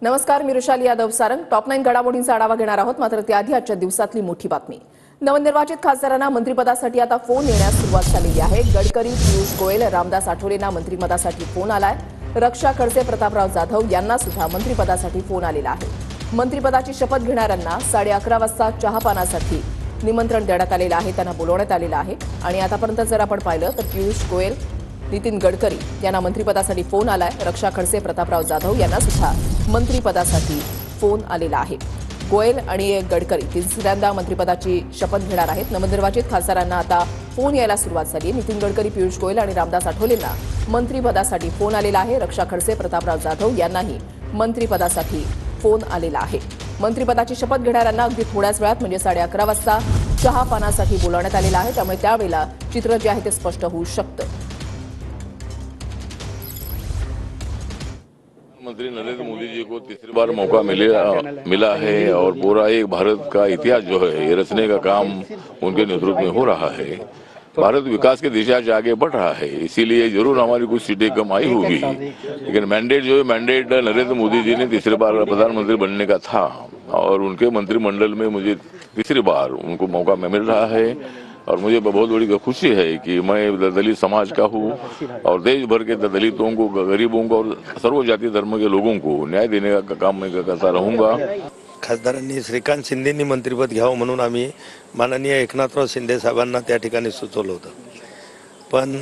नमस्कार, मी ऋषाली यादव सारंग. टॉप 9 घडामोडींचा आढावा घेणार आहोत. मात्र त्याआधी आजच्या दिवसातली मोठी बातमी. नवनिर्वाचित खासदारांना मंत्रिपदासाठी आता फोन येण्यास सुरुवात झालेली आहे. गडकरी, पियुष गोयल, रामदास आठवलेंना मंत्रिपदासाठी फोन आलाय. रक्षा खडसे, प्रतापराव जाधव यांना सुद्धा मंत्रिपदासाठी फोन आलेला आहे. मंत्रिपदाची शपथ घेणाऱ्यांना 11:30 वाजता चहापानासाठी निमंत्रण देण्यात आलेलं आहे. त्यांना बोलवण्यात आलेलं आहे. आणि आतापर्यंत जर आपण पाहिलं तर पियुष गोयल, नितीन गडकरी यांना मंत्रिपदासाठी फोन आलाय. रक्षा खडसे, प्रतापराव जाधव यांना सुद्धा मंत्रिपदासाठी फोन आलेला आहे. गोयल आणि गडकरी तिसऱ्यांदा मंत्रिपदाची शपथ घेणार आहेत. नवनिर्वाचित खासदारांना आता फोन यायला सुरुवात झाली आहे. नितीन गडकरी, पियुष गोयल आणि रामदास आठवलेंना मंत्रिपदासाठी फोन आलेला आहे. रक्षा खडसे, प्रतापराव जाधव यांनाही मंत्रिपदासाठी फोन आलेला आहे. मंत्रिपदाची शपथ घेणाऱ्यांना अगदी थोड्याच वेळात म्हणजे 11:30 वाजता चहापानासाठी बोलावण्यात आलेलं आहे. त्यामुळे त्यावेळेला चित्र जे आहे ते स्पष्ट होऊ शकतं. प्रधानमंत्री नरेंद्र मोदी जी को तीसरी बार मौका मिला है और पूरा एक भारत का इतिहास जो है ये रचने का काम उनके नेतृत्व में हो रहा है. भारत विकास की दिशा से आगे बढ़ रहा है, इसीलिए जरूर हमारी कुछ सीटें कम आई होगी, लेकिन मैंडेट जो है मैंडेट नरेंद्र मोदी जी ने तीसरी बार प्रधानमंत्री बनने का था और उनके मंत्रिमंडल में मुझे तीसरी बार उनको मौका मिल रहा है. और मुझे बहुत बड़ी खुशी है कि मैं दलित समाज का हूँ और देश भर के दलितों को, गरीबों को और सर्व जाति धर्म के लोगों को न्याय देने का काम मैं करता रहूँगा. खासदारांनी श्रीकांत शिंदेंनी मंत्रिपद घ्यावं म्हणून आम्ही माननीय एकनाथराव शिंदे साहेबांना त्या ठिकाणी सुचवलं होतं, पण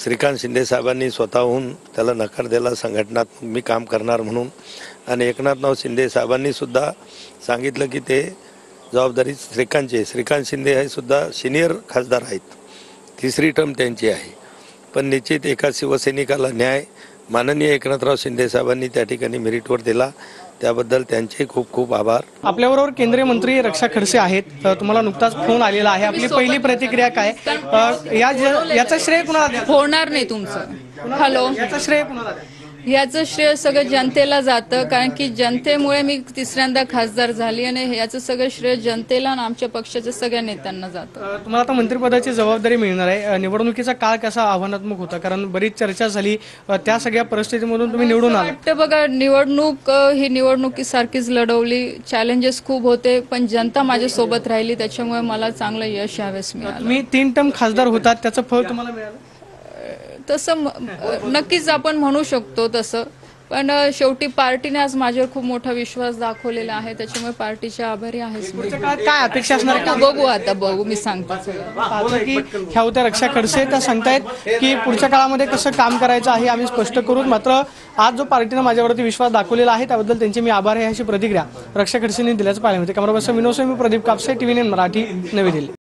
श्रीकांत शिंदे साहेबांनी स्वतःहून त्याला नकार दिला. संघटनात्मक मी काम करणार म्हणून. आणि एकनाथराव शिंदे साहेबांनी सुद्धा सांगितलं की ते जबाबदारी श्रीकांत शिंदे हे सुद्धा सिनियर खासदार आहेत, तिसरी टर्म त्यांची आहे. पण निश्चित एका शिवसैनिकाला न्याय माननीय एकनाथराव शिंदे साहेबांनी त्या ठिकाणी मेरिटवर दिला, त्याबद्दल त्यांचे खूप खूप आभार. आपल्याबरोबर केंद्रीय मंत्री रक्षा खडसे आहेत. तुम्हाला नुकताच फोन आलेला आहे. आपली पहिली प्रतिक्रिया काय? याचं श्रेय कुणाला होणार नाही तुमचं? हॅलो, याचं श्रेय कुणाला? याचं श्रेय सगळं जनतेला जातं, कारण की जनतेमुळे मी तिसऱ्यांदा खासदार झाली आणि याचं सगळं श्रेय जनतेला आणि आमच्या पक्षाच्या सगळ्या नेत्यांना जातं. तुम्हाला आता मंत्रिपदाची जबाबदारी मिळणार आहे. निवडणुकीचा काळ कसा आव्हानात्मक होता? कारण बरीच चर्चा झाली. त्या सगळ्या परिस्थितीमधून तुम्ही निवडून आला. बघा, निवडणूक ही निवडणुकीसारखीच लढवली. चॅलेंजेस खूप होते, पण जनता माझ्या सोबत राहिली, त्याच्यामुळे मला चांगलं यश यावेळेस मिळालं. तुम्ही 3 टर्म खासदार होतात, त्याचं फळ तुम्हाला मिळालं? तसं नक्कीच आपण म्हणू शकतो तसं, पण शेवटी पार्टीने आज माझ्यावर खूप मोठा विश्वास दाखवलेला आहे, त्याच्यामुळे पार्टीचे आभारी आहेच. काय अपेक्षा असणार? बघू मी सांगतो की ह्या होत्या रक्षा खडसे. त्या सांगतायत की पुढच्या काळामध्ये कसं काम करायचं आहे आम्ही स्पष्ट करू. मात्र आज जो पार्टीने माझ्यावरती विश्वास दाखवलेला आहे त्याबद्दल त्यांचे मी आभार आहे, अशी प्रतिक्रिया रक्षा खडसेंनी दिल्याचं पाहिलं होते. कॅमेरा पर्सन विनोद, मी प्रदीप कापसे, TV9 मराठी, नवी दिल्ली.